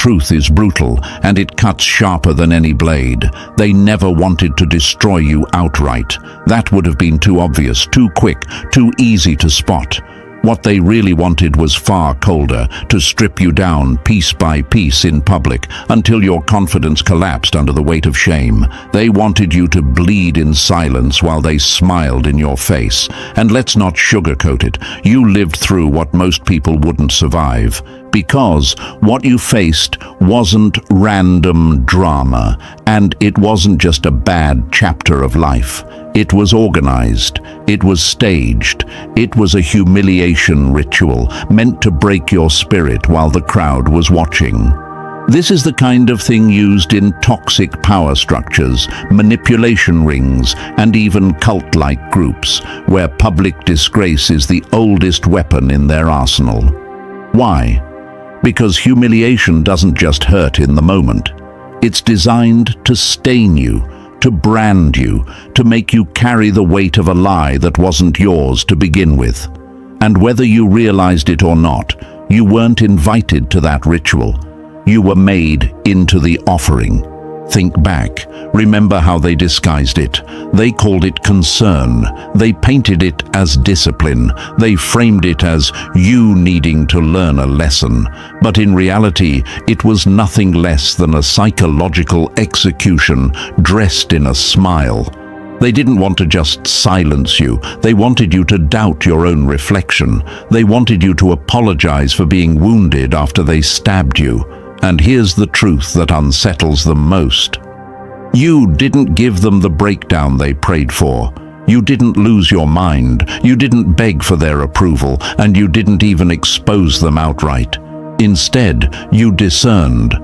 truth is brutal, and it cuts sharper than any blade. They never wanted to destroy you outright. That would have been too obvious, too quick, too easy to spot. What they really wanted was far colder, to strip you down piece by piece in public until your confidence collapsed under the weight of shame. They wanted you to bleed in silence while they smiled in your face. And let's not sugarcoat it, you lived through what most people wouldn't survive. Because what you faced wasn't random drama, and it wasn't just a bad chapter of life. It was organized, it was staged, it was a humiliation ritual meant to break your spirit while the crowd was watching. This is the kind of thing used in toxic power structures, manipulation rings, and even cult-like groups, where public disgrace is the oldest weapon in their arsenal. Why? Because humiliation doesn't just hurt in the moment. It's designed to stain you, to brand you, to make you carry the weight of a lie that wasn't yours to begin with. And whether you realized it or not, you weren't invited to that ritual. You were made into the offering. Think back. Remember how they disguised it. They called it concern. They painted it as discipline. They framed it as you needing to learn a lesson. But in reality, it was nothing less than a psychological execution dressed in a smile. They didn't want to just silence you. They wanted you to doubt your own reflection. They wanted you to apologize for being wounded after they stabbed you. And here's the truth that unsettles them most. You didn't give them the breakdown they prayed for. You didn't lose your mind. You didn't beg for their approval, and you didn't even expose them outright. Instead, you discerned.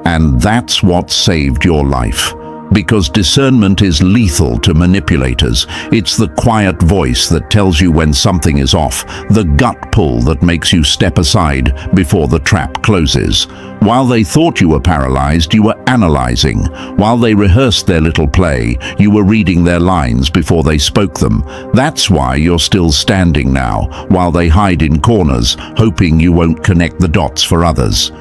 And that's what saved your life. Because discernment is lethal to manipulators. It's the quiet voice that tells you when something is off, the gut pull that makes you step aside before the trap closes. While they thought you were paralyzed, you were analyzing. While they rehearsed their little play, you were reading their lines before they spoke them. That's why you're still standing now, while they hide in corners, hoping you won't connect the dots for others.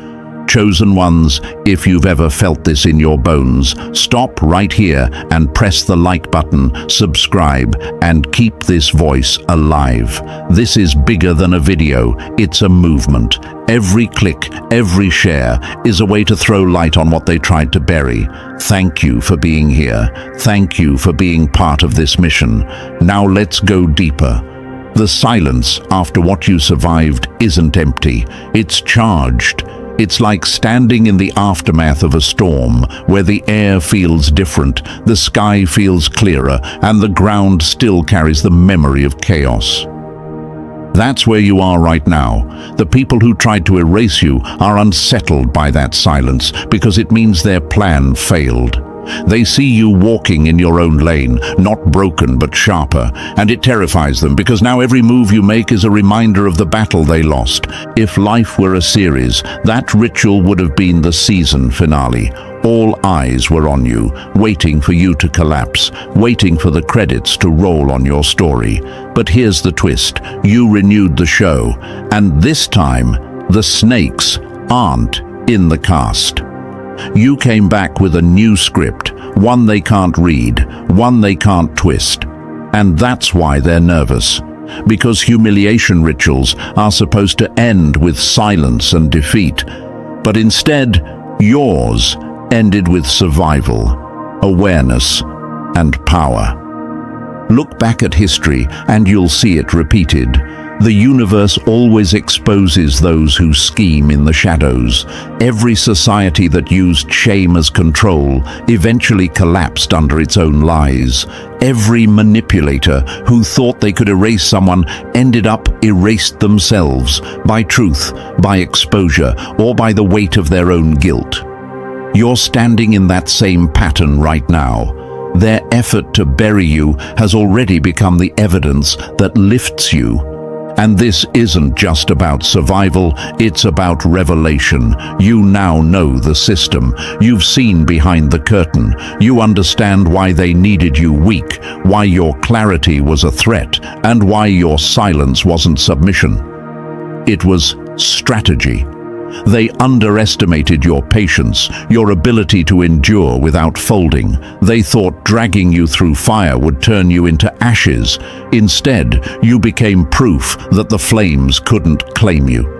Chosen ones, if you've ever felt this in your bones, stop right here and press the like button, subscribe, and keep this voice alive. This is bigger than a video, it's a movement. Every click, every share is a way to throw light on what they tried to bury. Thank you for being here. Thank you for being part of this mission. Now let's go deeper. The silence after what you survived isn't empty, it's charged. It's like standing in the aftermath of a storm, where the air feels different, the sky feels clearer, and the ground still carries the memory of chaos. That's where you are right now. The people who tried to erase you are unsettled by that silence, because it means their plan failed. They see you walking in your own lane, not broken but sharper, and it terrifies them because now every move you make is a reminder of the battle they lost. If life were a series, that ritual would have been the season finale. All eyes were on you, waiting for you to collapse, waiting for the credits to roll on your story. But here's the twist. You renewed the show, and this time, the snakes aren't in the cast. You came back with a new script, one they can't read, one they can't twist. And that's why they're nervous. Because humiliation rituals are supposed to end with silence and defeat. But instead, yours ended with survival, awareness, and power. Look back at history and you'll see it repeated. The universe always exposes those who scheme in the shadows. Every society that used shame as control eventually collapsed under its own lies. Every manipulator who thought they could erase someone ended up erased themselves by truth, by exposure, or by the weight of their own guilt. You're standing in that same pattern right now. Their effort to bury you has already become the evidence that lifts you. And this isn't just about survival, it's about revelation. You now know the system. You've seen behind the curtain. You understand why they needed you weak, why your clarity was a threat, and why your silence wasn't submission. It was strategy. They underestimated your patience, your ability to endure without folding. They thought dragging you through fire would turn you into ashes. Instead, you became proof that the flames couldn't claim you.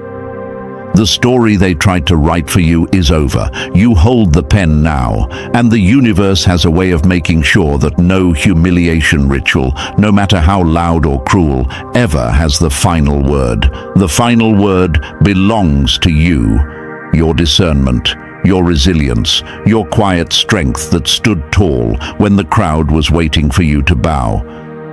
The story they tried to write for you is over. You hold the pen now, and the universe has a way of making sure that no humiliation ritual, no matter how loud or cruel, ever has the final word. The final word belongs to you, your discernment, your resilience, your quiet strength that stood tall when the crowd was waiting for you to bow.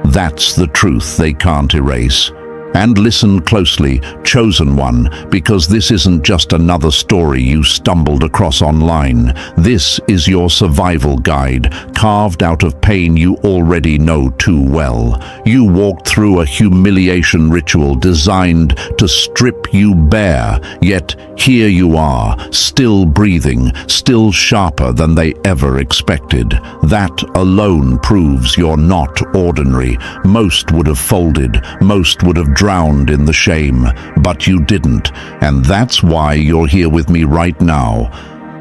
That's the truth they can't erase. And listen closely, chosen one, because this isn't just another story you stumbled across online. This is your survival guide, carved out of pain you already know too well. You walked through a humiliation ritual designed to strip you bare, yet here you are, still breathing, still sharper than they ever expected. That alone proves you're not ordinary. Most would have folded, most would have drowned in the shame, but you didn't, and that's why you're here with me right now.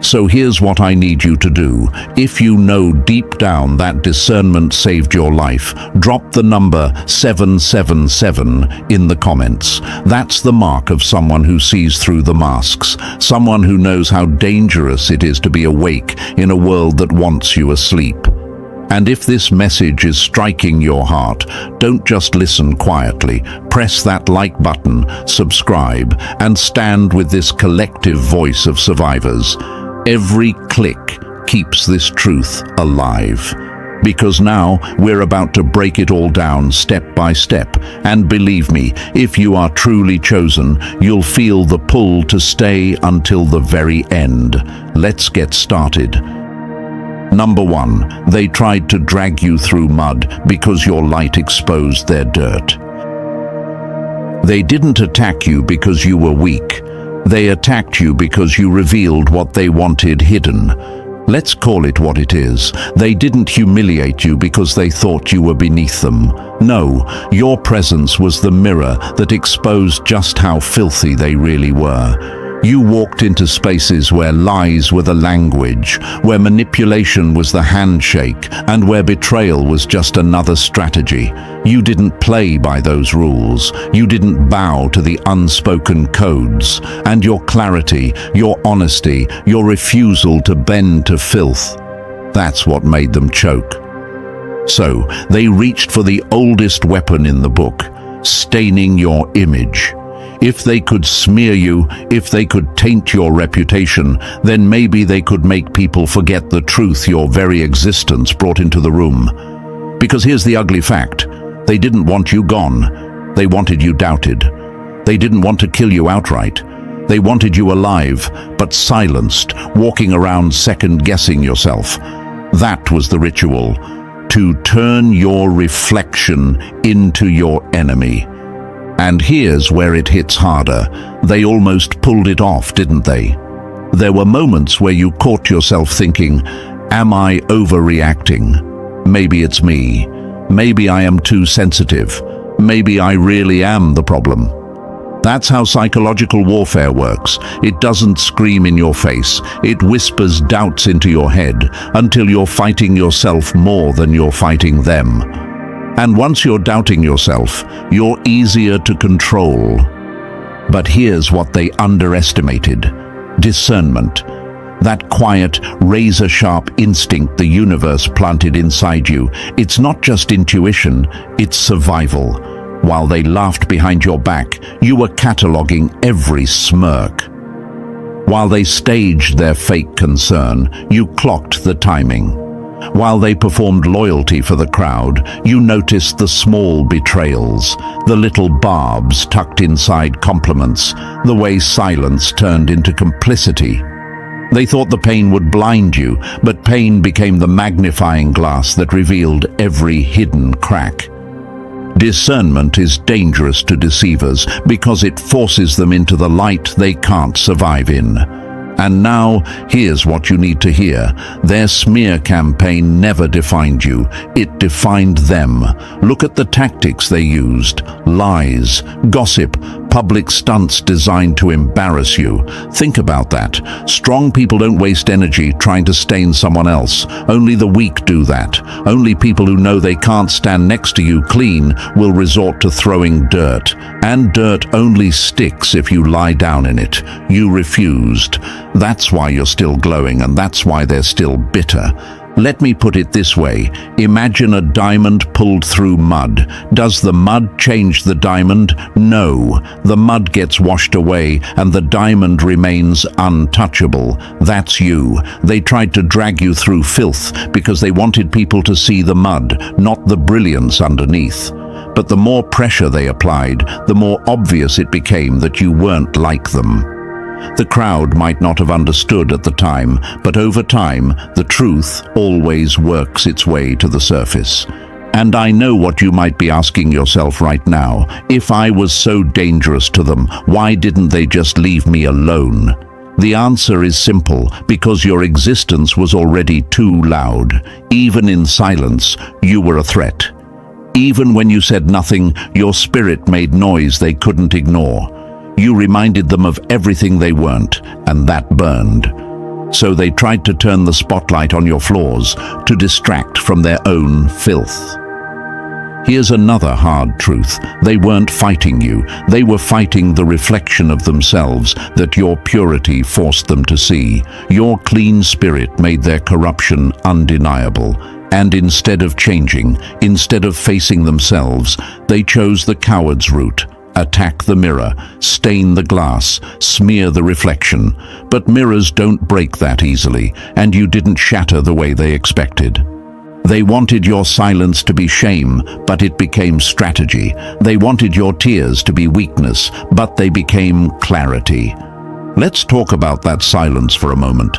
So here's what I need you to do. If you know deep down that discernment saved your life, drop the number 777 in the comments. That's the mark of someone who sees through the masks, someone who knows how dangerous it is to be awake in a world that wants you asleep. And if this message is striking your heart, don't just listen quietly. Press that like button, subscribe, and stand with this collective voice of survivors. Every click keeps this truth alive. Because now we're about to break it all down step by step. And believe me, if you are truly chosen, you'll feel the pull to stay until the very end. Let's get started. Number 1, they tried to drag you through mud because your light exposed their dirt. They didn't attack you because you were weak. They attacked you because you revealed what they wanted hidden. Let's call it what it is. They didn't humiliate you because they thought you were beneath them. No, your presence was the mirror that exposed just how filthy they really were. You walked into spaces where lies were the language, where manipulation was the handshake, and where betrayal was just another strategy. You didn't play by those rules. You didn't bow to the unspoken codes. And your clarity, your honesty, your refusal to bend to filth, that's what made them choke. So, they reached for the oldest weapon in the book, staining your image. If they could smear you, if they could taint your reputation, then maybe they could make people forget the truth your very existence brought into the room. Because here's the ugly fact. They didn't want you gone. They wanted you doubted. They didn't want to kill you outright. They wanted you alive, but silenced, walking around second-guessing yourself. That was the ritual, to turn your reflection into your enemy. And here's where it hits harder. They almost pulled it off, didn't they? There were moments where you caught yourself thinking, am I overreacting? Maybe it's me. Maybe I am too sensitive. Maybe I really am the problem. That's how psychological warfare works. It doesn't scream in your face. It whispers doubts into your head until you're fighting yourself more than you're fighting them. And once you're doubting yourself, you're easier to control. But here's what they underestimated: discernment. That quiet, razor-sharp instinct the universe planted inside you. It's not just intuition, it's survival. While they laughed behind your back, you were cataloging every smirk. While they staged their fake concern, you clocked the timing. While they performed loyalty for the crowd, you noticed the small betrayals, the little barbs tucked inside compliments, the way silence turned into complicity. They thought the pain would blind you, but pain became the magnifying glass that revealed every hidden crack. Discernment is dangerous to deceivers because it forces them into the light they can't survive in. And now, here's what you need to hear. Their smear campaign never defined you. It defined them. Look at the tactics they used. Lies, gossip, public stunts designed to embarrass you. Think about that. Strong people don't waste energy trying to stain someone else. Only the weak do that. Only people who know they can't stand next to you clean will resort to throwing dirt. And dirt only sticks if you lie down in it. You refused. That's why you're still glowing, and that's why they're still bitter. Let me put it this way. Imagine a diamond pulled through mud. Does the mud change the diamond? No. The mud gets washed away and the diamond remains untouchable. That's you. They tried to drag you through filth because they wanted people to see the mud, not the brilliance underneath. But the more pressure they applied, the more obvious it became that you weren't like them. The crowd might not have understood at the time, but over time, the truth always works its way to the surface. And I know what you might be asking yourself right now. If I was so dangerous to them, why didn't they just leave me alone? The answer is simple, because your existence was already too loud. Even in silence, you were a threat. Even when you said nothing, your spirit made noise they couldn't ignore. You reminded them of everything they weren't, and that burned. So they tried to turn the spotlight on your flaws, to distract from their own filth. Here's another hard truth. They weren't fighting you. They were fighting the reflection of themselves that your purity forced them to see. Your clean spirit made their corruption undeniable. And instead of changing, instead of facing themselves, they chose the coward's route. Attack the mirror, stain the glass, smear the reflection. But mirrors don't break that easily, and you didn't shatter the way they expected. They wanted your silence to be shame, but it became strategy. They wanted your tears to be weakness, but they became clarity. Let's talk about that silence for a moment.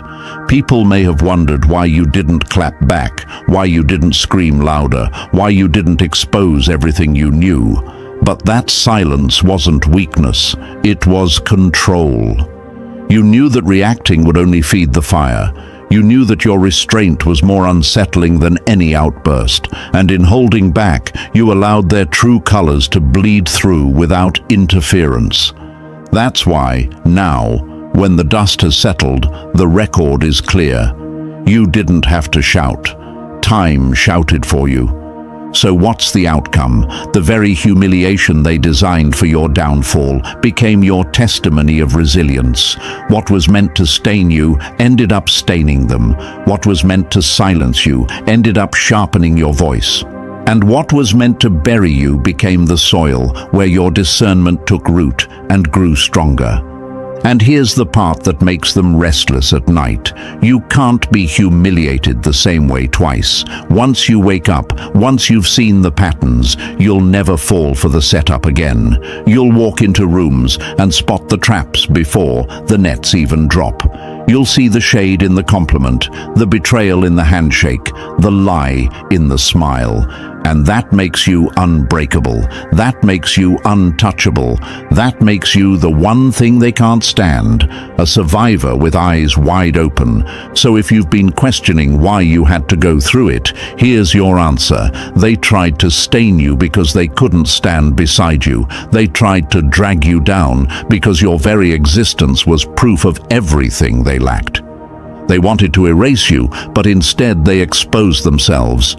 People may have wondered why you didn't clap back, why you didn't scream louder, why you didn't expose everything you knew. But that silence wasn't weakness, it was control. You knew that reacting would only feed the fire. You knew that your restraint was more unsettling than any outburst, and in holding back, you allowed their true colors to bleed through without interference. That's why, now, when the dust has settled, the record is clear. You didn't have to shout. Time shouted for you. So what's the outcome? The very humiliation they designed for your downfall became your testimony of resilience. What was meant to stain you ended up staining them. What was meant to silence you ended up sharpening your voice. And what was meant to bury you became the soil where your discernment took root and grew stronger. And here's the part that makes them restless at night. You can't be humiliated the same way twice. Once you wake up, once you've seen the patterns, you'll never fall for the setup again. You'll walk into rooms and spot the traps before the nets even drop. You'll see the shade in the compliment, the betrayal in the handshake, the lie in the smile. And that makes you unbreakable. That makes you untouchable. That makes you the one thing they can't stand, a survivor with eyes wide open. So if you've been questioning why you had to go through it, here's your answer. They tried to stain you because they couldn't stand beside you. They tried to drag you down because your very existence was proof of everything they lacked. They wanted to erase you, but instead they exposed themselves.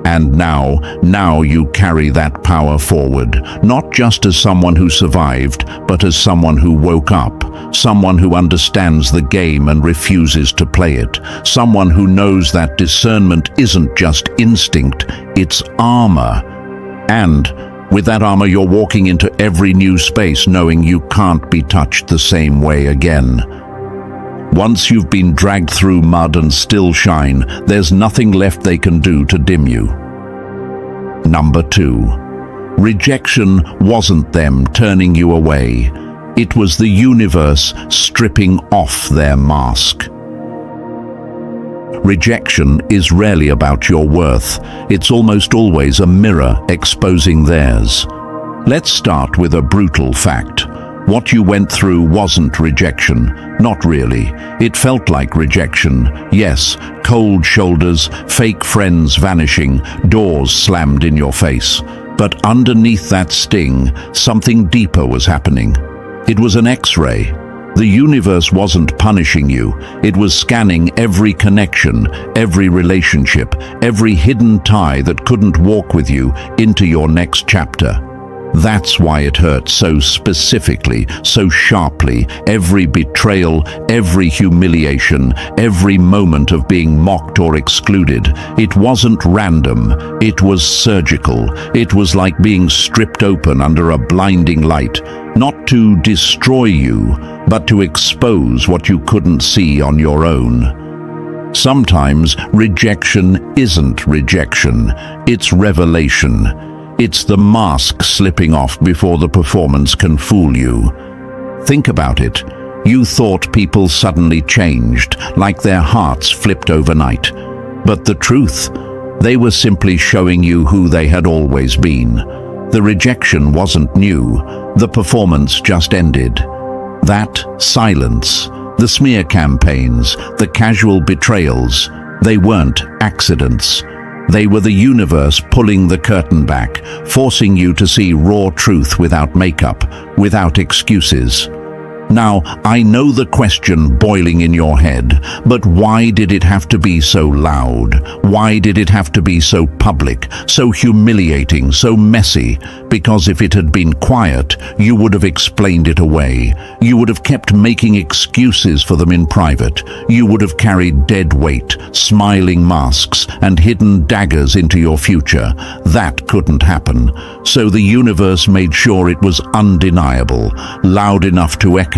And now you carry that power forward, not just as someone who survived, but as someone who woke up, someone who understands the game and refuses to play it, someone who knows that discernment isn't just instinct, it's armor. And with that armor, you're walking into every new space knowing you can't be touched the same way again. Once you've been dragged through mud and still shine, there's nothing left they can do to dim you. Number 2. Rejection wasn't them turning you away. It was the universe stripping off their mask. Rejection is rarely about your worth. It's almost always a mirror exposing theirs. Let's start with a brutal fact. What you went through wasn't rejection. Not really. It felt like rejection. Yes, cold shoulders, fake friends vanishing, doors slammed in your face. But underneath that sting, something deeper was happening. It was an X-ray. The universe wasn't punishing you. It was scanning every connection, every relationship, every hidden tie that couldn't walk with you into your next chapter. That's why it hurt so specifically, so sharply. Every betrayal, every humiliation, every moment of being mocked or excluded. It wasn't random, it was surgical. It was like being stripped open under a blinding light, not to destroy you, but to expose what you couldn't see on your own. Sometimes rejection isn't rejection, it's revelation. It's the mask slipping off before the performance can fool you. Think about it. You thought people suddenly changed, like their hearts flipped overnight. But the truth, they were simply showing you who they had always been. The rejection wasn't new. The performance just ended. That silence, the smear campaigns, the casual betrayals, they weren't accidents. They were the universe pulling the curtain back, forcing you to see raw truth without makeup, without excuses. Now, I know the question boiling in your head, but why did it have to be so loud? Why did it have to be so public, so humiliating, so messy? Because if it had been quiet, you would have explained it away. You would have kept making excuses for them in private. You would have carried dead weight, smiling masks, and hidden daggers into your future. That couldn't happen. So the universe made sure it was undeniable, loud enough to echo,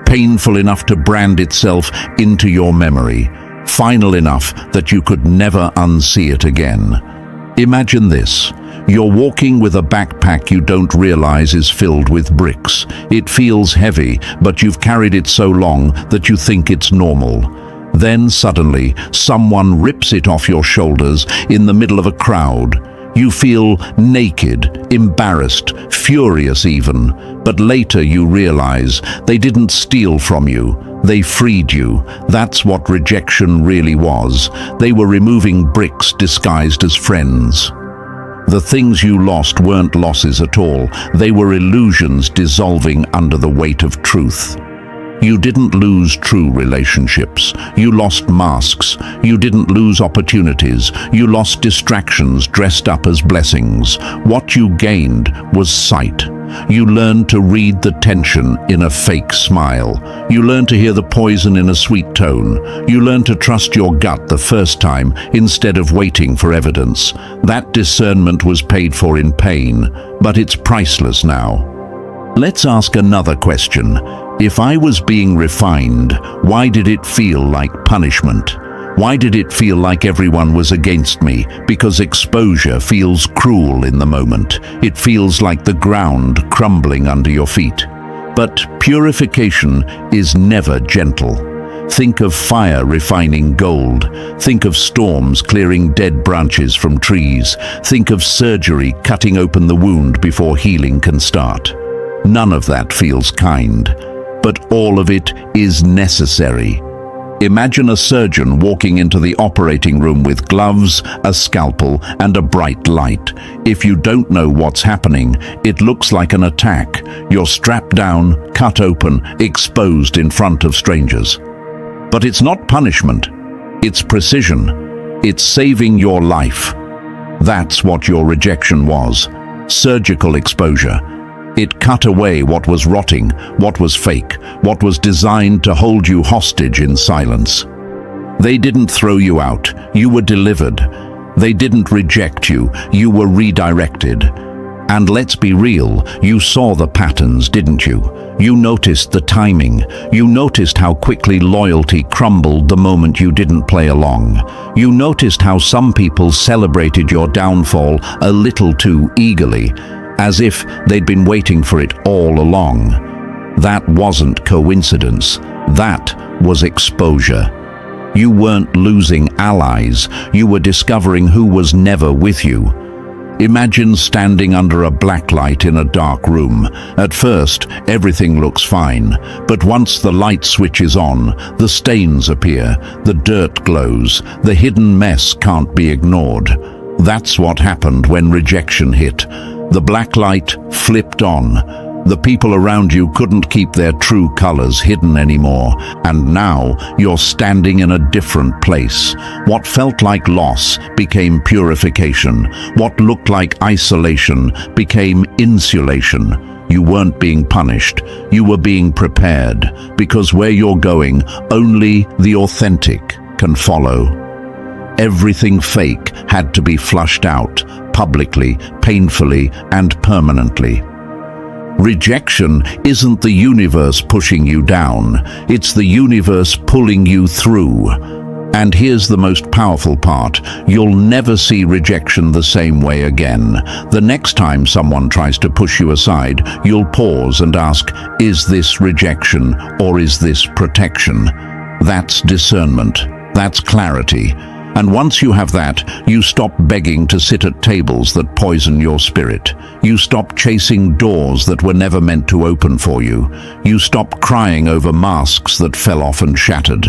painful enough to brand itself into your memory, final enough that you could never unsee it again. Imagine this. You're walking with a backpack you don't realize is filled with bricks. It feels heavy, but you've carried it so long that you think it's normal. Then suddenly, someone rips it off your shoulders in the middle of a crowd. You feel naked, embarrassed, furious even. But later you realize they didn't steal from you. They freed you. That's what rejection really was. They were removing bricks disguised as friends. The things you lost weren't losses at all. They were illusions dissolving under the weight of truth. You didn't lose true relationships. You lost masks. You didn't lose opportunities. You lost distractions dressed up as blessings. What you gained was sight. You learned to read the tension in a fake smile. You learned to hear the poison in a sweet tone. You learned to trust your gut the first time instead of waiting for evidence. That discernment was paid for in pain, but it's priceless now. Let's ask another question. If I was being refined, why did it feel like punishment? Why did it feel like everyone was against me? Because exposure feels cruel in the moment. It feels like the ground crumbling under your feet. But purification is never gentle. Think of fire refining gold. Think of storms clearing dead branches from trees. Think of surgery cutting open the wound before healing can start. None of that feels kind, but all of it is necessary. Imagine a surgeon walking into the operating room with gloves, a scalpel, and a bright light. If you don't know what's happening, it looks like an attack. You're strapped down, cut open, exposed in front of strangers. But it's not punishment. It's precision. It's saving your life. That's what your rejection was. Surgical exposure. It cut away what was rotting, what was fake, what was designed to hold you hostage in silence. They didn't throw you out, you were delivered. They didn't reject you, you were redirected. And let's be real, you saw the patterns, didn't you? You noticed the timing. You noticed how quickly loyalty crumbled the moment you didn't play along. You noticed how some people celebrated your downfall a little too eagerly, as if they'd been waiting for it all along. That wasn't coincidence. That was exposure. You weren't losing allies. You were discovering who was never with you. Imagine standing under a black light in a dark room. At first, everything looks fine, but once the light switches on, the stains appear, the dirt glows, the hidden mess can't be ignored. That's what happened when rejection hit. The black light flipped on. The people around you couldn't keep their true colors hidden anymore, and now you're standing in a different place. What felt like loss became purification. What looked like isolation became insulation. You weren't being punished, you were being prepared, because where you're going, only the authentic can follow. Everything fake had to be flushed out, publicly, painfully, and permanently. Rejection isn't the universe pushing you down, it's the universe pulling you through. And here's the most powerful part: you'll never see rejection the same way again. The next time someone tries to push you aside, you'll pause and ask, is this rejection or is this protection? That's discernment. That's clarity. And once you have that, you stop begging to sit at tables that poison your spirit. You stop chasing doors that were never meant to open for you. You stop crying over masks that fell off and shattered.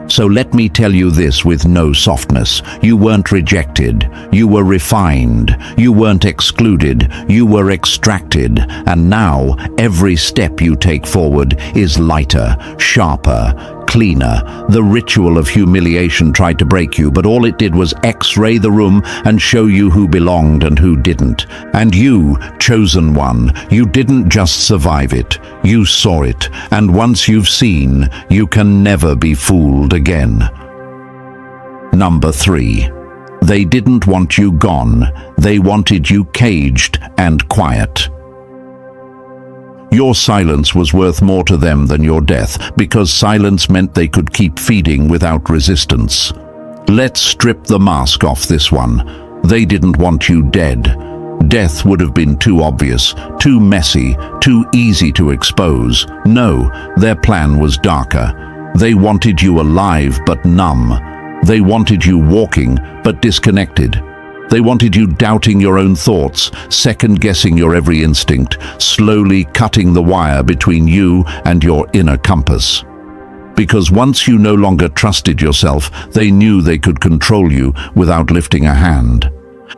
So let me tell you this with no softness. You weren't rejected. You were refined. You weren't excluded. You were extracted. And now, every step you take forward is lighter, sharper, cleaner. The ritual of humiliation tried to break you, but all it did was X-ray the room and show you who belonged and who didn't. And you, chosen one, you didn't just survive it, you saw it. And once you've seen, you can never be fooled again. Number 3. They didn't want you gone. They wanted you caged and quiet. Your silence was worth more to them than your death, because silence meant they could keep feeding without resistance. Let's strip the mask off this one. They didn't want you dead. Death would have been too obvious, too messy, too easy to expose. No, their plan was darker. They wanted you alive but numb. They wanted you walking but disconnected. They wanted you doubting your own thoughts, second-guessing your every instinct, slowly cutting the wire between you and your inner compass. Because once you no longer trusted yourself, they knew they could control you without lifting a hand.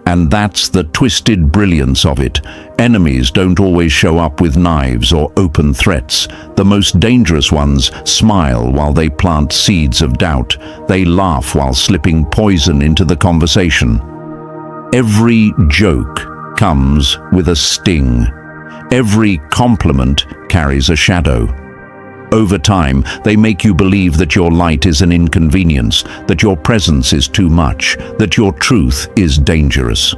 And that's the twisted brilliance of it. Enemies don't always show up with knives or open threats. The most dangerous ones smile while they plant seeds of doubt. They laugh while slipping poison into the conversation. Every joke comes with a sting. Every compliment carries a shadow. Over time, they make you believe that your light is an inconvenience, that your presence is too much, that your truth is dangerous.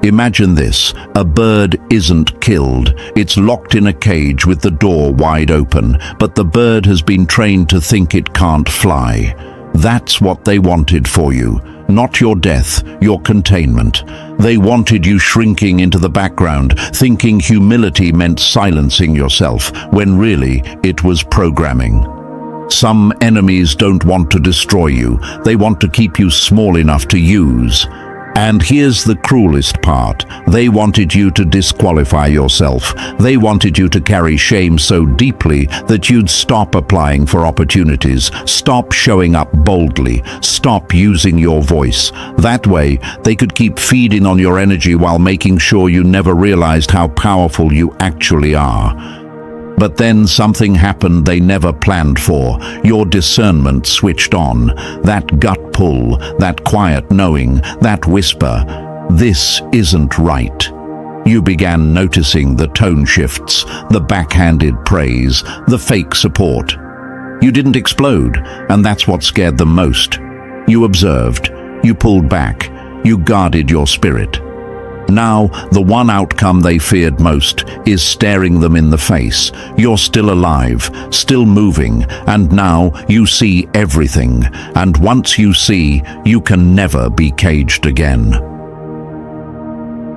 Imagine this: a bird isn't killed. It's locked in a cage with the door wide open, but the bird has been trained to think it can't fly. That's what they wanted for you. Not your death, your containment. They wanted you shrinking into the background, thinking humility meant silencing yourself, when really it was programming. Some enemies don't want to destroy you. They want to keep you small enough to use. And here's the cruelest part. They wanted you to disqualify yourself. They wanted you to carry shame so deeply that you'd stop applying for opportunities, stop showing up boldly, stop using your voice. That way, they could keep feeding on your energy while making sure you never realized how powerful you actually are. But then something happened they never planned for. Your discernment switched on. That gut pull, that quiet knowing, that whisper, this isn't right. You began noticing the tone shifts, the backhanded praise, the fake support. You didn't explode, and that's what scared them most. You observed, you pulled back, you guarded your spirit. Now, the one outcome they feared most is staring them in the face. You're still alive, still moving, and now you see everything. And once you see, you can never be caged again.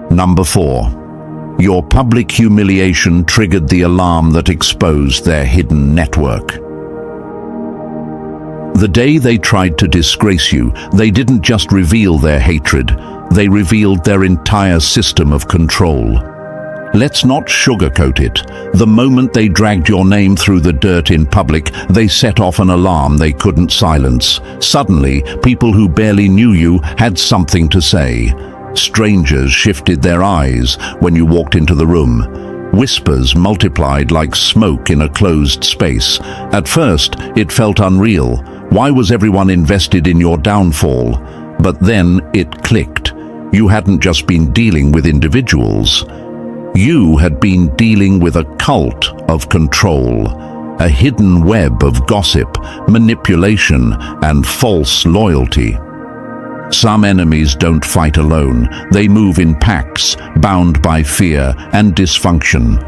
Number 4. Your public humiliation triggered the alarm that exposed their hidden network. The day they tried to disgrace you, they didn't just reveal their hatred. They revealed their entire system of control. Let's not sugarcoat it. The moment they dragged your name through the dirt in public, they set off an alarm they couldn't silence. Suddenly, people who barely knew you had something to say. Strangers shifted their eyes when you walked into the room. Whispers multiplied like smoke in a closed space. At first, it felt unreal. Why was everyone invested in your downfall? But then it clicked. You hadn't just been dealing with individuals. You had been dealing with a cult of control, a hidden web of gossip, manipulation, and false loyalty. Some enemies don't fight alone. They move in packs, bound by fear and dysfunction.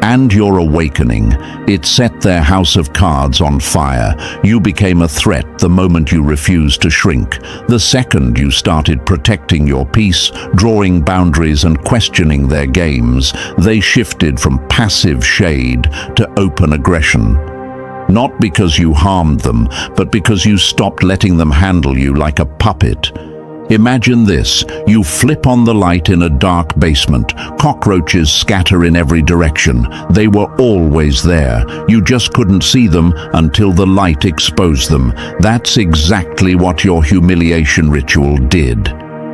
And your awakening, it set their house of cards on fire. You became a threat the moment you refused to shrink. The second you started protecting your peace, drawing boundaries and questioning their games, they shifted from passive shade to open aggression. Not because you harmed them, but because you stopped letting them handle you like a puppet. Imagine this. You flip on the light in a dark basement. Cockroaches scatter in every direction. They were always there. You just couldn't see them until the light exposed them. That's exactly what your humiliation ritual did.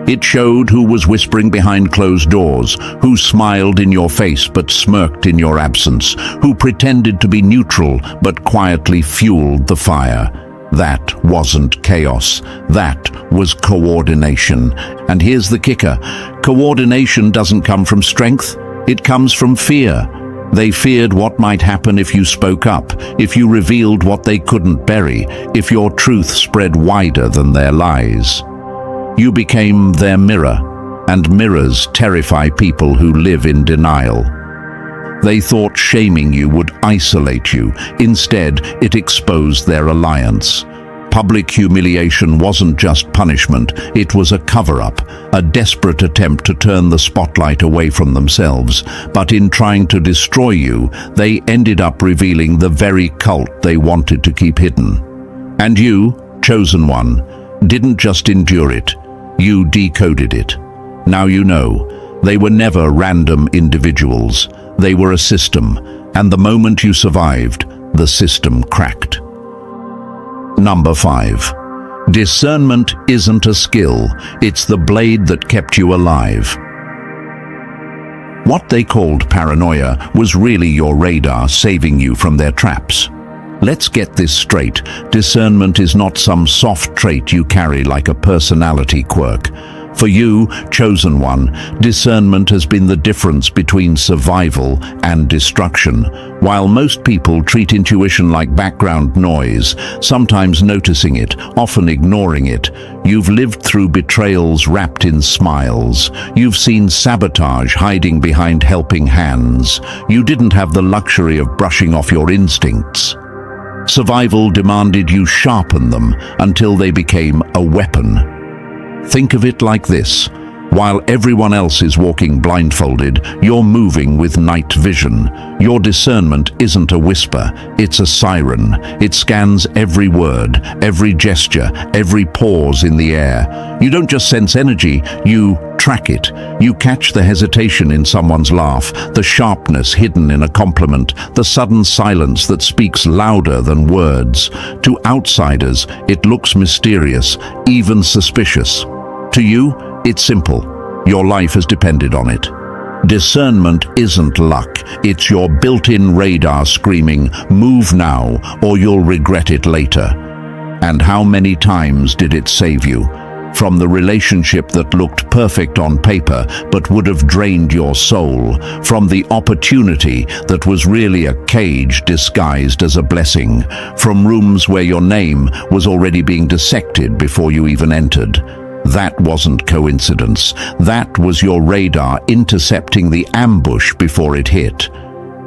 It showed who was whispering behind closed doors, who smiled in your face but smirked in your absence, who pretended to be neutral but quietly fueled the fire. That wasn't chaos. That was coordination. And here's the kicker. Coordination doesn't come from strength. It comes from fear. They feared what might happen if you spoke up, if you revealed what they couldn't bury, if your truth spread wider than their lies. You became their mirror, and mirrors terrify people who live in denial. They thought shaming you would isolate you. Instead, it exposed their alliance. Public humiliation wasn't just punishment, it was a cover-up, a desperate attempt to turn the spotlight away from themselves. But in trying to destroy you, they ended up revealing the very cult they wanted to keep hidden. And you, chosen one, didn't just endure it, you decoded it. Now you know, they were never random individuals. They were a system, and the moment you survived, the system cracked. Number 5. Discernment isn't a skill, it's the blade that kept you alive. What they called paranoia was really your radar saving you from their traps. Let's get this straight. Discernment is not some soft trait you carry like a personality quirk. For you, chosen one, discernment has been the difference between survival and destruction. While most people treat intuition like background noise, sometimes noticing it, often ignoring it, you've lived through betrayals wrapped in smiles. You've seen sabotage hiding behind helping hands. You didn't have the luxury of brushing off your instincts. Survival demanded you sharpen them until they became a weapon. Think of it like this. While everyone else is walking blindfolded, you're moving with night vision. Your discernment isn't a whisper, it's a siren. It scans every word, every gesture, every pause in the air. You don't just sense energy, you track it. You catch the hesitation in someone's laugh, the sharpness hidden in a compliment, the sudden silence that speaks louder than words. To outsiders, it looks mysterious, even suspicious. To you, it's simple. Your life has depended on it. Discernment isn't luck. It's your built-in radar screaming, "Move now, or you'll regret it later." And how many times did it save you? From the relationship that looked perfect on paper but would have drained your soul. From the opportunity that was really a cage disguised as a blessing. From rooms where your name was already being dissected before you even entered. That wasn't coincidence. That was your radar intercepting the ambush before it hit.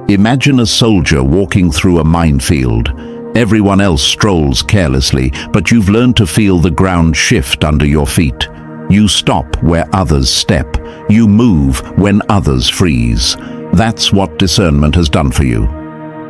Imagine a soldier walking through a minefield. Everyone else strolls carelessly, but you've learned to feel the ground shift under your feet. You stop where others step. You move when others freeze. That's what discernment has done for you.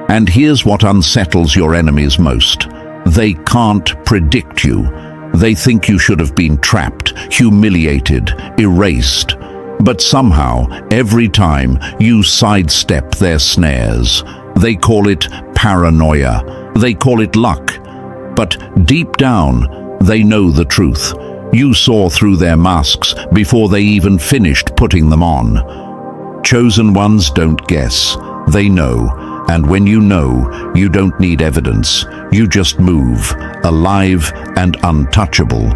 And here's what unsettles your enemies most. They can't predict you. They think you should have been trapped, humiliated, erased. But somehow, every time, you sidestep their snares. They call it paranoia. They call it luck. But deep down, they know the truth. You saw through their masks before they even finished putting them on. Chosen ones don't guess. They know. And when you know, you don't need evidence. You just move, alive and untouchable.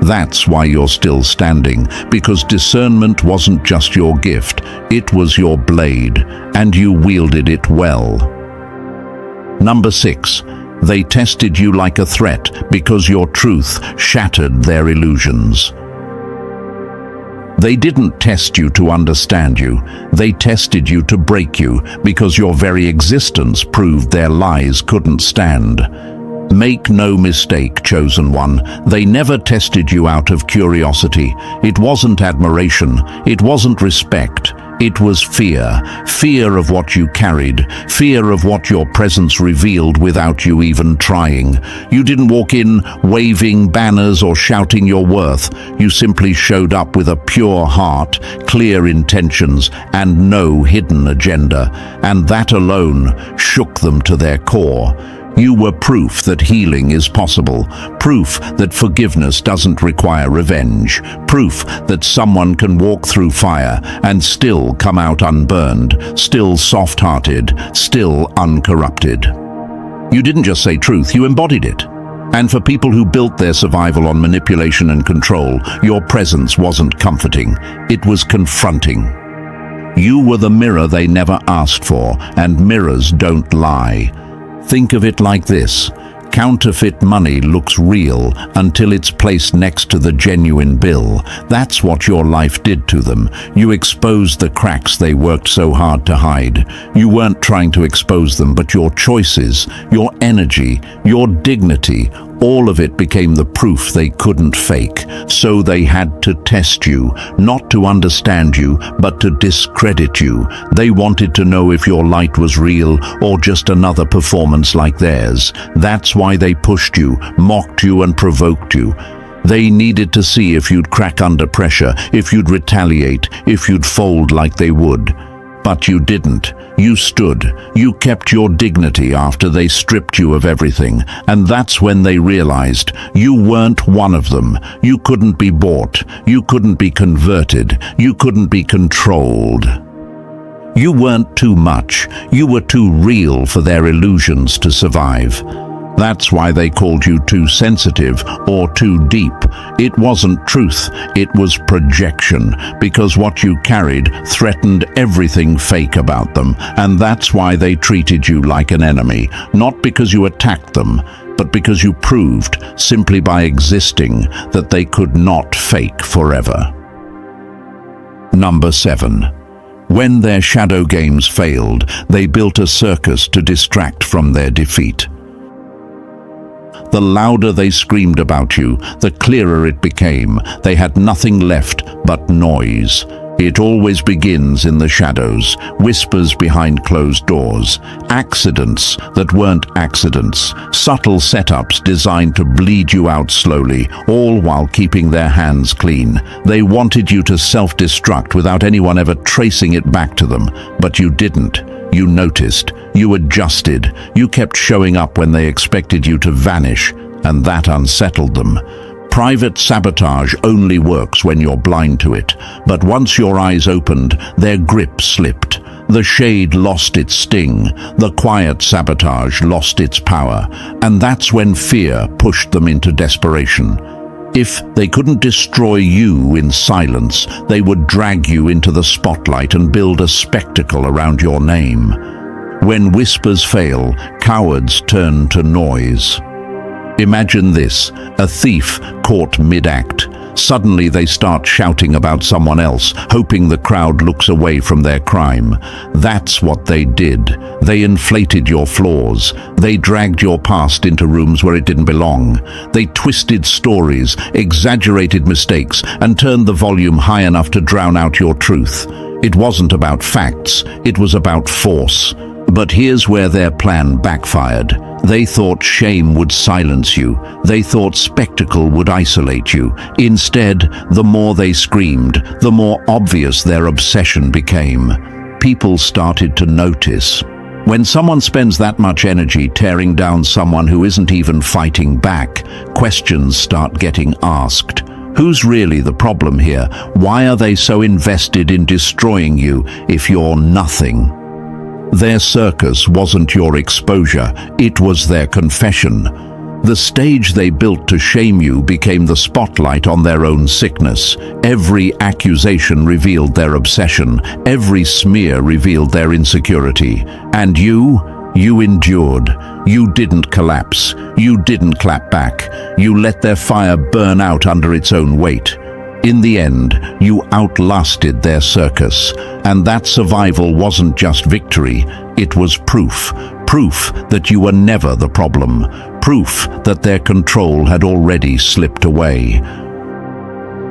That's why you're still standing, because discernment wasn't just your gift, it was your blade, and you wielded it well. Number 6. They tested you like a threat because your truth shattered their illusions. They didn't test you to understand you. They tested you to break you because your very existence proved their lies couldn't stand. Make no mistake, chosen one, they never tested you out of curiosity. It wasn't admiration, it wasn't respect. It was fear. Fear of what you carried. Fear of what your presence revealed without you even trying. You didn't walk in waving banners or shouting your worth. You simply showed up with a pure heart, clear intentions, and no hidden agenda. And that alone shook them to their core. You were proof that healing is possible, proof that forgiveness doesn't require revenge, proof that someone can walk through fire and still come out unburned, still soft-hearted, still uncorrupted. You didn't just say truth, you embodied it. And for people who built their survival on manipulation and control, your presence wasn't comforting, it was confronting. You were the mirror they never asked for, and mirrors don't lie. Think of it like this. Counterfeit money looks real until it's placed next to the genuine bill. That's what your life did to them. You exposed the cracks they worked so hard to hide. You weren't trying to expose them, but your choices, your energy, your dignity, all of it became the proof they couldn't fake. So they had to test you, not to understand you, but to discredit you. They wanted to know if your light was real or just another performance like theirs. That's why they pushed you, mocked you, and provoked you. They needed to see if you'd crack under pressure, if you'd retaliate, if you'd fold like they would. But you didn't. You stood. You kept your dignity after they stripped you of everything. And that's when they realized you weren't one of them. You couldn't be bought. You couldn't be converted. You couldn't be controlled. You weren't too much. You were too real for their illusions to survive. That's why they called you too sensitive or too deep. It wasn't truth, it was projection, because what you carried threatened everything fake about them, and that's why they treated you like an enemy, not because you attacked them, but because you proved, simply by existing, that they could not fake forever. Number 7. When their shadow games failed, they built a circus to distract from their defeat. The louder they screamed about you, the clearer it became. They had nothing left but noise. It always begins in the shadows, whispers behind closed doors, accidents that weren't accidents, subtle setups designed to bleed you out slowly, all while keeping their hands clean. They wanted you to self-destruct without anyone ever tracing it back to them, but you didn't. You noticed, you adjusted, you kept showing up when they expected you to vanish, and that unsettled them. Private sabotage only works when you're blind to it, but once your eyes opened, their grip slipped. The shade lost its sting, the quiet sabotage lost its power, and that's when fear pushed them into desperation. If they couldn't destroy you in silence, they would drag you into the spotlight and build a spectacle around your name. When whispers fail, cowards turn to noise. Imagine this, a thief caught mid-act. Suddenly they start shouting about someone else, hoping the crowd looks away from their crime. That's what they did. They inflated your flaws. They dragged your past into rooms where it didn't belong. They twisted stories, exaggerated mistakes, and turned the volume high enough to drown out your truth. It wasn't about facts, it was about force. But here's where their plan backfired. They thought shame would silence you. They thought spectacle would isolate you. Instead, the more they screamed, the more obvious their obsession became. People started to notice. When someone spends that much energy tearing down someone who isn't even fighting back, questions start getting asked. Who's really the problem here? Why are they so invested in destroying you if you're nothing? Their circus wasn't your exposure, it was their confession. The stage they built to shame you became the spotlight on their own sickness. Every accusation revealed their obsession. Every smear revealed their insecurity. And you endured. You didn't collapse. You didn't clap back. You let their fire burn out under its own weight. In the end, you outlasted their circus, and that survival wasn't just victory, it was proof. Proof that you were never the problem. Proof that their control had already slipped away.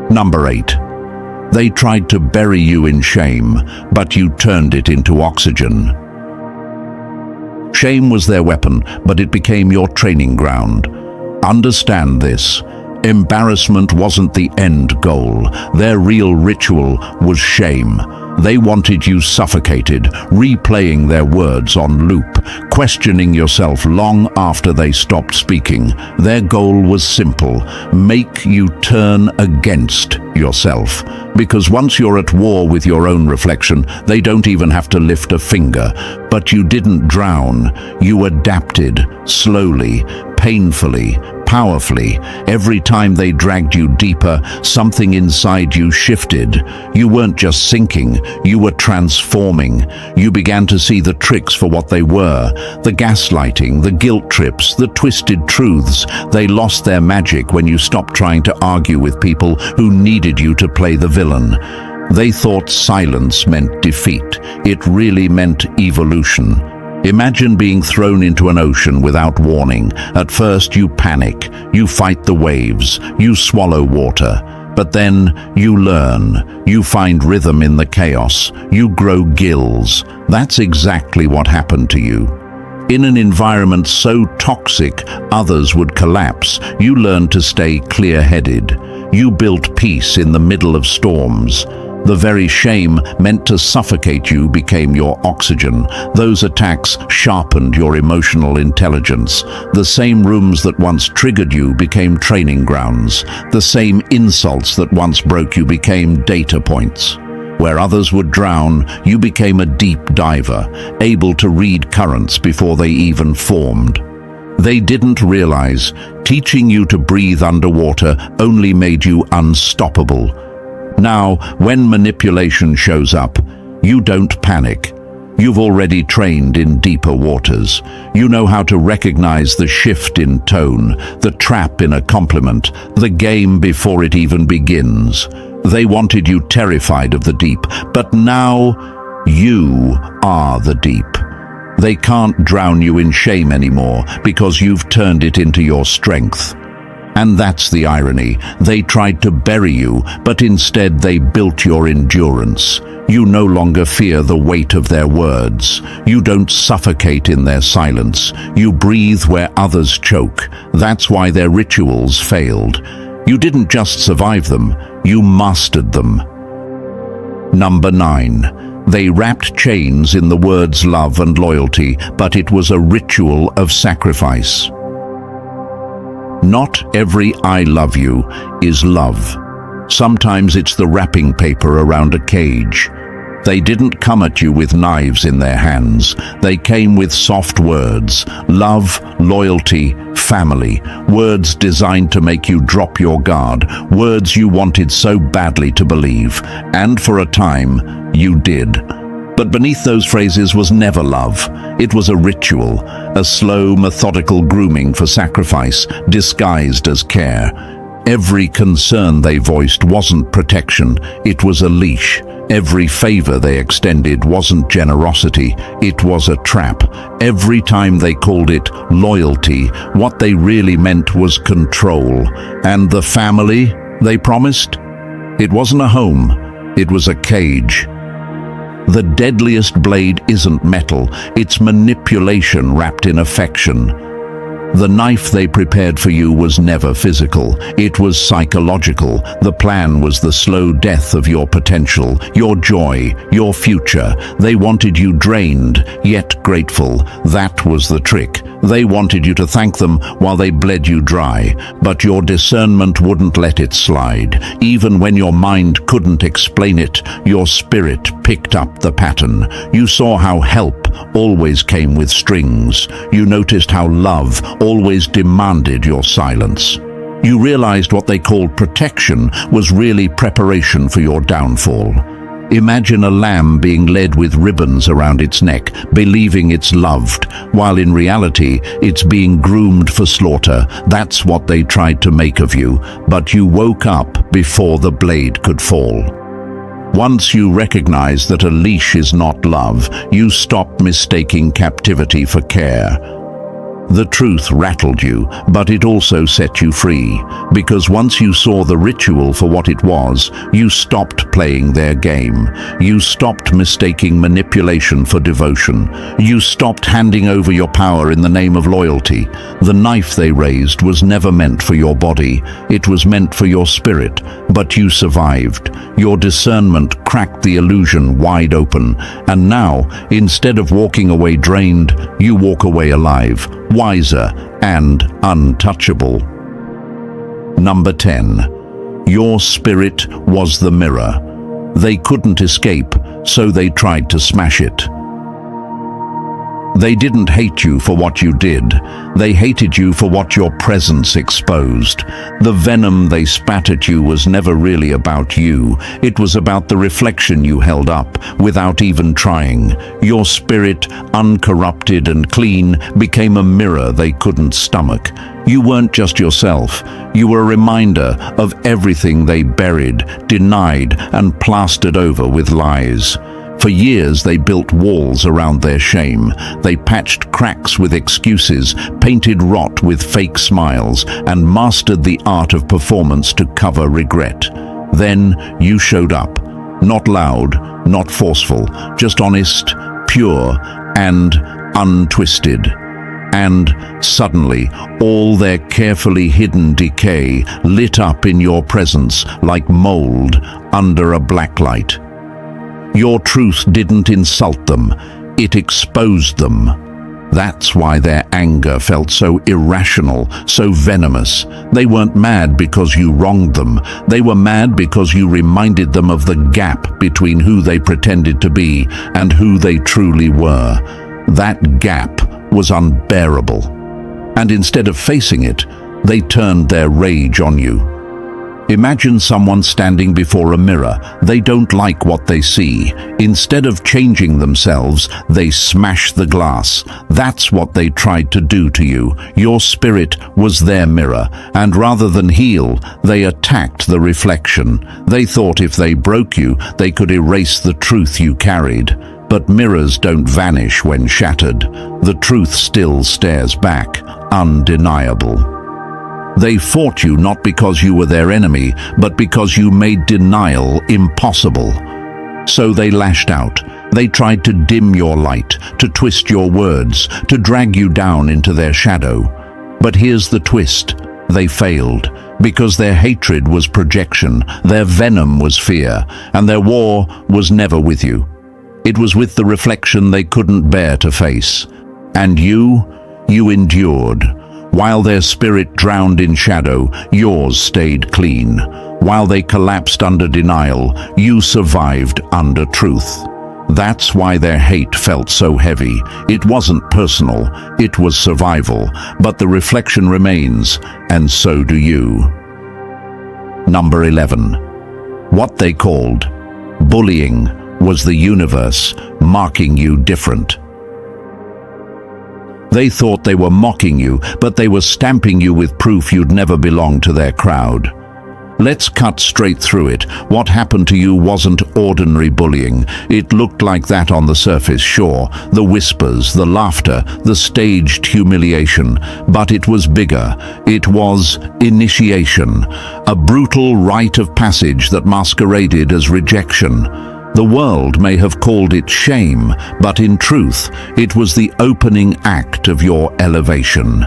Number 8. They tried to bury you in shame, but you turned it into oxygen. Shame was their weapon, but it became your training ground. Understand this. Embarrassment wasn't the end goal. Their real ritual was shame. They wanted you suffocated, replaying their words on loop, questioning yourself long after they stopped speaking. Their goal was simple: make you turn against yourself. Because once you're at war with your own reflection, they don't even have to lift a finger. But you didn't drown. You adapted, slowly, painfully, powerfully. Every time they dragged you deeper, something inside you shifted. You weren't just sinking, you were transforming. You began to see the tricks for what they were. The gaslighting, the guilt trips, the twisted truths. They lost their magic when you stopped trying to argue with people who needed you to play the villain. They thought silence meant defeat. It really meant evolution. Imagine being thrown into an ocean without warning. At first you panic, you fight the waves, you swallow water. But then you learn, you find rhythm in the chaos, you grow gills. That's exactly what happened to you. In an environment so toxic others would collapse, you learned to stay clear-headed. You built peace in the middle of storms. The very shame meant to suffocate you became your oxygen. Those attacks sharpened your emotional intelligence. The same rooms that once triggered you became training grounds. The same insults that once broke you became data points. Where others would drown, you became a deep diver, able to read currents before they even formed. They didn't realize teaching you to breathe underwater only made you unstoppable. Now, when manipulation shows up, you don't panic. You've already trained in deeper waters. You know how to recognize the shift in tone, the trap in a compliment, the game before it even begins. They wanted you terrified of the deep, but now you are the deep. They can't drown you in shame anymore because you've turned it into your strength. And that's the irony. They tried to bury you, but instead they built your endurance. You no longer fear the weight of their words. You don't suffocate in their silence. You breathe where others choke. That's why their rituals failed. You didn't just survive them, you mastered them. Number 9. They wrapped chains in the words love and loyalty, but it was a ritual of sacrifice. Not every I love you is love. Sometimes it's the wrapping paper around a cage. They didn't come at you with knives in their hands. They came with soft words: love, loyalty, family. Words designed to make you drop your guard. Words you wanted so badly to believe. And for a time, you did. But beneath those phrases was never love. It was a ritual, a slow, methodical grooming for sacrifice, disguised as care. Every concern they voiced wasn't protection, it was a leash. Every favor they extended wasn't generosity, it was a trap. Every time they called it loyalty, what they really meant was control. And the family they promised? It wasn't a home, it was a cage. The deadliest blade isn't metal, it's manipulation wrapped in affection. The knife they prepared for you was never physical, it was psychological. The plan was the slow death of your potential, your joy, your future. They wanted you drained, yet grateful. That was the trick. They wanted you to thank them while they bled you dry, but your discernment wouldn't let it slide. Even when your mind couldn't explain it, your spirit picked up the pattern. You saw how help always came with strings. You noticed how love always demanded your silence. You realized what they called protection was really preparation for your downfall. Imagine a lamb being led with ribbons around its neck, believing it's loved, while in reality it's being groomed for slaughter. That's what they tried to make of you, but you woke up before the blade could fall. Once you recognize that a leash is not love, you stop mistaking captivity for care. The truth rattled you, but it also set you free, because once you saw the ritual for what it was, you stopped playing their game. You stopped mistaking manipulation for devotion. You stopped handing over your power in the name of loyalty. The knife they raised was never meant for your body. It was meant for your spirit, but you survived. Your discernment cracked the illusion wide open, and now, instead of walking away drained, you walk away alive, wiser and untouchable. Number 10. Your spirit was the mirror. They couldn't escape, so they tried to smash it. They didn't hate you for what you did. They hated you for what your presence exposed. The venom they spat at you was never really about you. It was about the reflection you held up without even trying. Your spirit, uncorrupted and clean, became a mirror they couldn't stomach. You weren't just yourself. You were a reminder of everything they buried, denied, and plastered over with lies. For years they built walls around their shame. They patched cracks with excuses, painted rot with fake smiles, and mastered the art of performance to cover regret. Then you showed up. Not loud, not forceful, just honest, pure, and untwisted. And suddenly, all their carefully hidden decay lit up in your presence like mold under a blacklight. Your truth didn't insult them, it exposed them. That's why their anger felt so irrational, so venomous. They weren't mad because you wronged them. They were mad because you reminded them of the gap between who they pretended to be and who they truly were. That gap was unbearable. And instead of facing it, they turned their rage on you. Imagine someone standing before a mirror. They don't like what they see. Instead of changing themselves, they smash the glass. That's what they tried to do to you. Your spirit was their mirror, and rather than heal, they attacked the reflection. They thought if they broke you, they could erase the truth you carried. But mirrors don't vanish when shattered. The truth still stares back, undeniable. They fought you not because you were their enemy, but because you made denial impossible. So they lashed out. They tried to dim your light, to twist your words, to drag you down into their shadow. But here's the twist. They failed, because their hatred was projection, their venom was fear, and their war was never with you. It was with the reflection they couldn't bear to face. And you endured. While their spirit drowned in shadow, yours stayed clean. While they collapsed under denial, you survived under truth. That's why their hate felt so heavy. It wasn't personal, it was survival. But the reflection remains, and so do you. Number 11. What they called bullying was the universe marking you different. They thought they were mocking you, but they were stamping you with proof you'd never belong to their crowd. Let's cut straight through it. What happened to you wasn't ordinary bullying. It looked like that on the surface, sure. The whispers, the laughter, the staged humiliation. But it was bigger. It was initiation. A brutal rite of passage that masqueraded as rejection. The world may have called it shame, but in truth, it was the opening act of your elevation.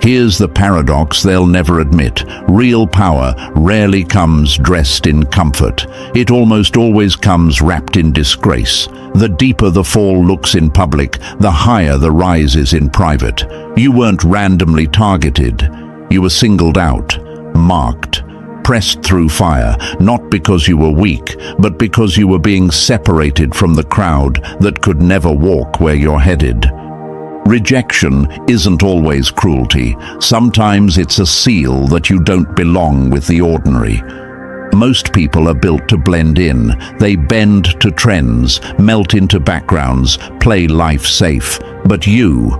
Here's the paradox they'll never admit. Real power rarely comes dressed in comfort. It almost always comes wrapped in disgrace. The deeper the fall looks in public, the higher the rise is in private. You weren't randomly targeted. You were singled out, marked, pressed through fire, not because you were weak, but because you were being separated from the crowd that could never walk where you're headed. Rejection isn't always cruelty. Sometimes it's a seal that you don't belong with the ordinary. Most people are built to blend in. They bend to trends, melt into backgrounds, play life safe. But you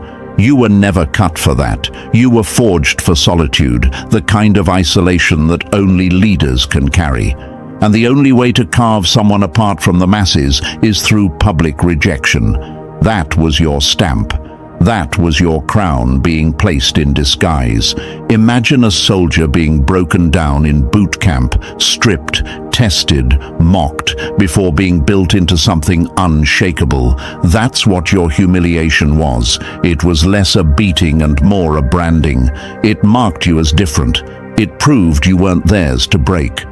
were never cut for that. You were forged for solitude, the kind of isolation that only leaders can carry. And the only way to carve someone apart from the masses is through public rejection. That was your stamp. That was your crown being placed in disguise. Imagine a soldier being broken down in boot camp, stripped, tested, mocked, before being built into something unshakable. That's what your humiliation was. It was less a beating and more a branding. It marked you as different. It proved you weren't theirs to break.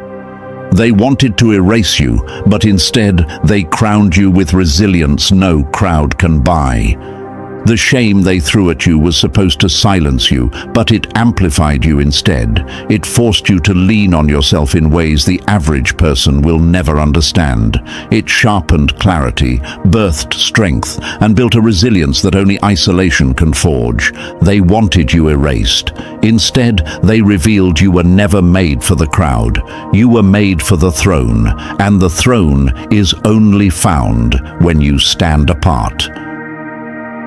They wanted to erase you, but instead they crowned you with resilience no crowd can buy. The shame they threw at you was supposed to silence you, but it amplified you instead. It forced you to lean on yourself in ways the average person will never understand. It sharpened clarity, birthed strength, and built a resilience that only isolation can forge. They wanted you erased. Instead, they revealed you were never made for the crowd. You were made for the throne, and the throne is only found when you stand apart.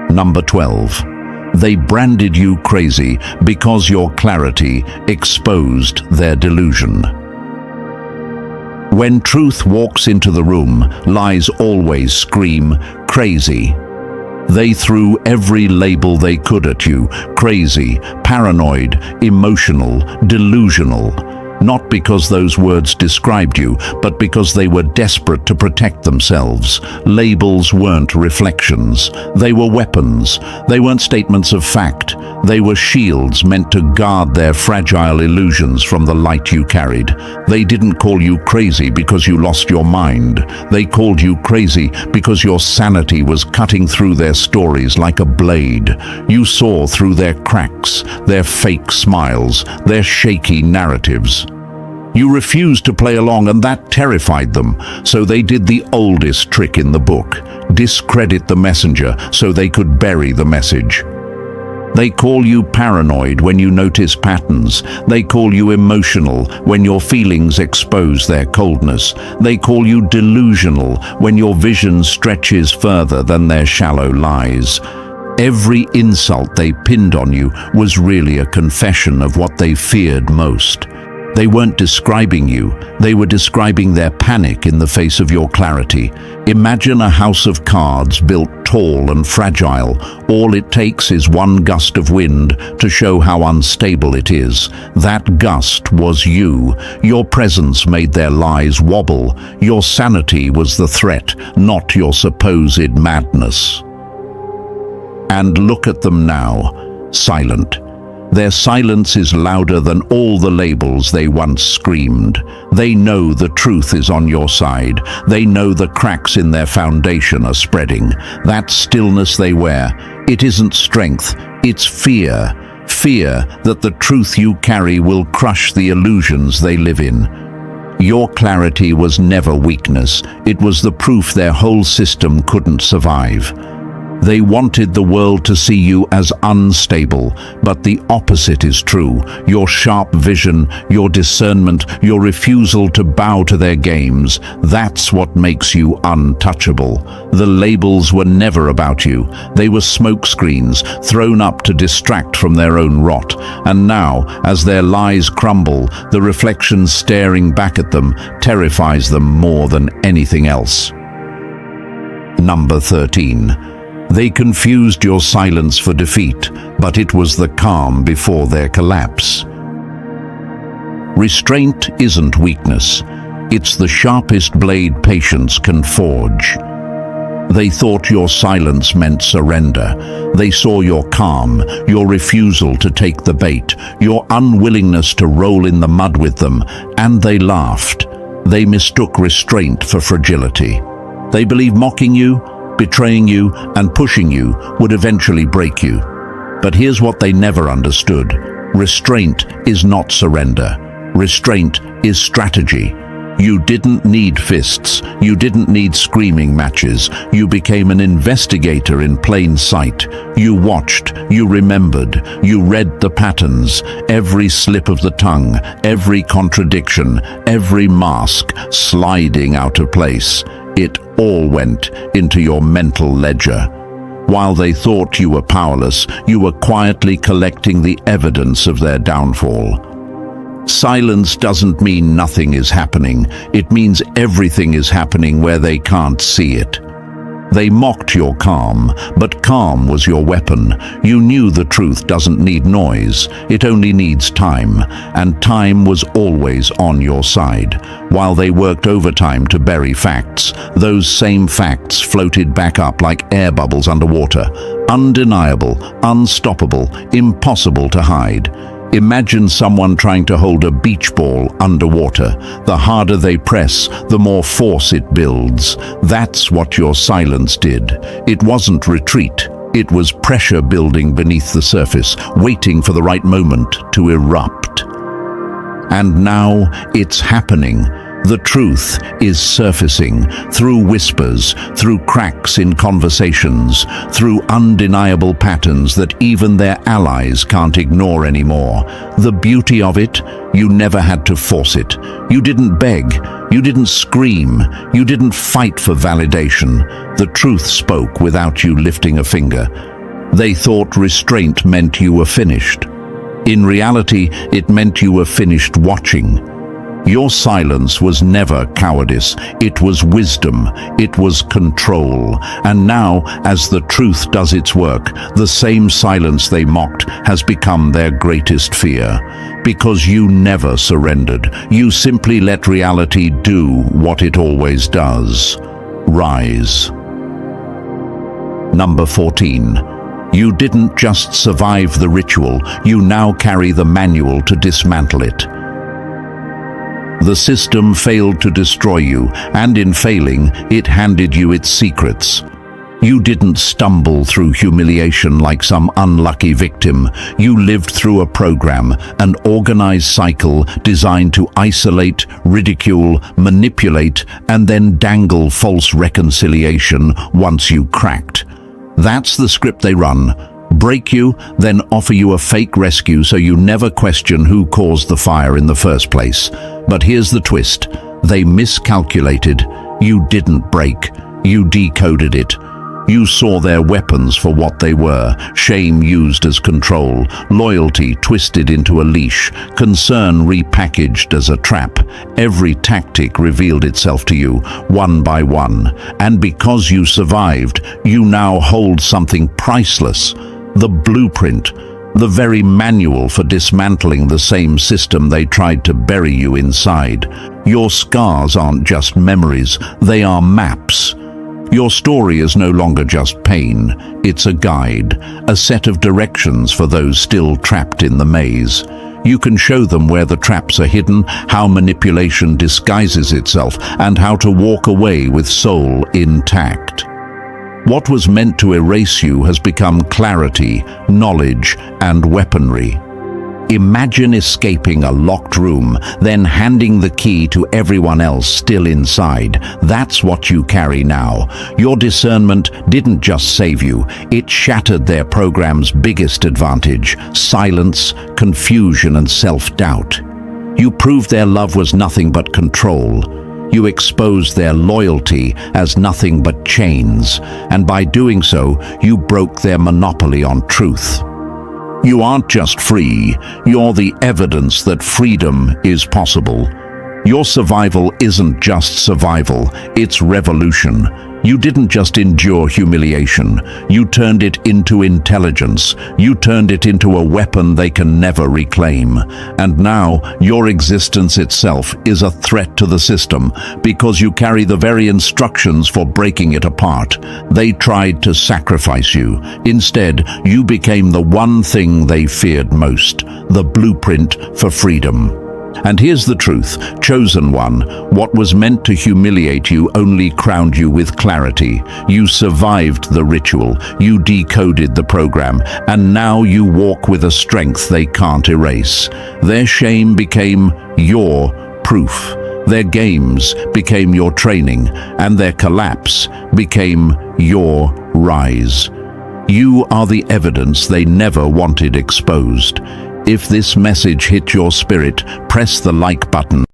Number 12. They branded you crazy because your clarity exposed their delusion. When truth walks into the room, lies always scream, crazy. They threw every label they could at you: crazy, paranoid, emotional, delusional. Not because those words described you, but because they were desperate to protect themselves. Labels weren't reflections. They were weapons. They weren't statements of fact. They were shields meant to guard their fragile illusions from the light you carried. They didn't call you crazy because you lost your mind. They called you crazy because your sanity was cutting through their stories like a blade. You saw through their cracks, their fake smiles, their shaky narratives. You refused to play along, and that terrified them, so they did the oldest trick in the book: discredit the messenger so they could bury the message. They call you paranoid when you notice patterns. They call you emotional when your feelings expose their coldness. They call you delusional when your vision stretches further than their shallow lies. Every insult they pinned on you was really a confession of what they feared most. They weren't describing you, they were describing their panic in the face of your clarity. Imagine a house of cards built tall and fragile. All it takes is one gust of wind to show how unstable it is. That gust was you. Your presence made their lies wobble. Your sanity was the threat, not your supposed madness. And look at them now, silent. Their silence is louder than all the labels they once screamed. They know the truth is on your side. They know the cracks in their foundation are spreading. That stillness they wear, it isn't strength, it's fear. Fear that the truth you carry will crush the illusions they live in. Your clarity was never weakness. It was the proof their whole system couldn't survive. They wanted the world to see you as unstable, but the opposite is true. Your sharp vision, your discernment, your refusal to bow to their games, that's what makes you untouchable. The labels were never about you. They were smokescreens thrown up to distract from their own rot. And now, as their lies crumble, the reflection staring back at them terrifies them more than anything else. Number 13. They confused your silence for defeat, but it was the calm before their collapse. Restraint isn't weakness. It's the sharpest blade patience can forge. They thought your silence meant surrender. They saw your calm, your refusal to take the bait, your unwillingness to roll in the mud with them, and they laughed. They mistook restraint for fragility. They believed mocking you, betraying you, and pushing you would eventually break you. But here's what they never understood. Restraint is not surrender. Restraint is strategy. You didn't need fists. You didn't need screaming matches. You became an investigator in plain sight. You watched, you remembered, you read the patterns, every slip of the tongue, every contradiction, every mask sliding out of place. It all went into your mental ledger. While they thought you were powerless, you were quietly collecting the evidence of their downfall. Silence doesn't mean nothing is happening. It means everything is happening where they can't see it. They mocked your calm, but calm was your weapon. You knew the truth doesn't need noise. It only needs time, and time was always on your side. While they worked overtime to bury facts, those same facts floated back up like air bubbles underwater. Undeniable, unstoppable, impossible to hide. Imagine someone trying to hold a beach ball underwater. The harder they press, the more force it builds. That's what your silence did. It wasn't retreat. It was pressure building beneath the surface, waiting for the right moment to erupt. And now it's happening. The truth is surfacing through whispers, through cracks in conversations, through undeniable patterns that even their allies can't ignore anymore. The beauty of it, you never had to force it. You didn't beg, you didn't scream, you didn't fight for validation. The truth spoke without you lifting a finger. They thought restraint meant you were finished. In reality, it meant you were finished watching. Your silence was never cowardice, it was wisdom, it was control. And now, as the truth does its work, the same silence they mocked has become their greatest fear. Because you never surrendered, you simply let reality do what it always does. Rise. Number 14. You didn't just survive the ritual, you now carry the manual to dismantle it. The system failed to destroy you, and in failing, it handed you its secrets. You didn't stumble through humiliation like some unlucky victim. You lived through a program, an organized cycle designed to isolate, ridicule, manipulate, and then dangle false reconciliation once you cracked. That's the script they run. Break you, then offer you a fake rescue so you never question who caused the fire in the first place. But here's the twist. They miscalculated. You didn't break. You decoded it. You saw their weapons for what they were. Shame used as control. Loyalty twisted into a leash. Concern repackaged as a trap. Every tactic revealed itself to you, one by one. And because you survived, you now hold something priceless. The blueprint, the very manual for dismantling the same system they tried to bury you inside. Your scars aren't just memories, they are maps. Your story is no longer just pain, it's a guide, a set of directions for those still trapped in the maze. You can show them where the traps are hidden, how manipulation disguises itself, and how to walk away with soul intact. What was meant to erase you has become clarity, knowledge, and weaponry. Imagine escaping a locked room, then handing the key to everyone else still inside. That's what you carry now. Your discernment didn't just save you, it shattered their program's biggest advantage: silence, confusion, and self-doubt. You proved their love was nothing but control. You exposed their loyalty as nothing but chains, and by doing so, you broke their monopoly on truth. You aren't just free, you're the evidence that freedom is possible. Your survival isn't just survival, it's revolution. You didn't just endure humiliation, you turned it into intelligence. You turned it into a weapon they can never reclaim. And now, your existence itself is a threat to the system because you carry the very instructions for breaking it apart. They tried to sacrifice you. Instead, you became the one thing they feared most, the blueprint for freedom. And here's the truth, chosen one, what was meant to humiliate you only crowned you with clarity. You survived the ritual, you decoded the program, and now you walk with a strength they can't erase. Their shame became your proof. Their games became your training, and their collapse became your rise. You are the evidence they never wanted exposed. If this message hit your spirit, press the like button.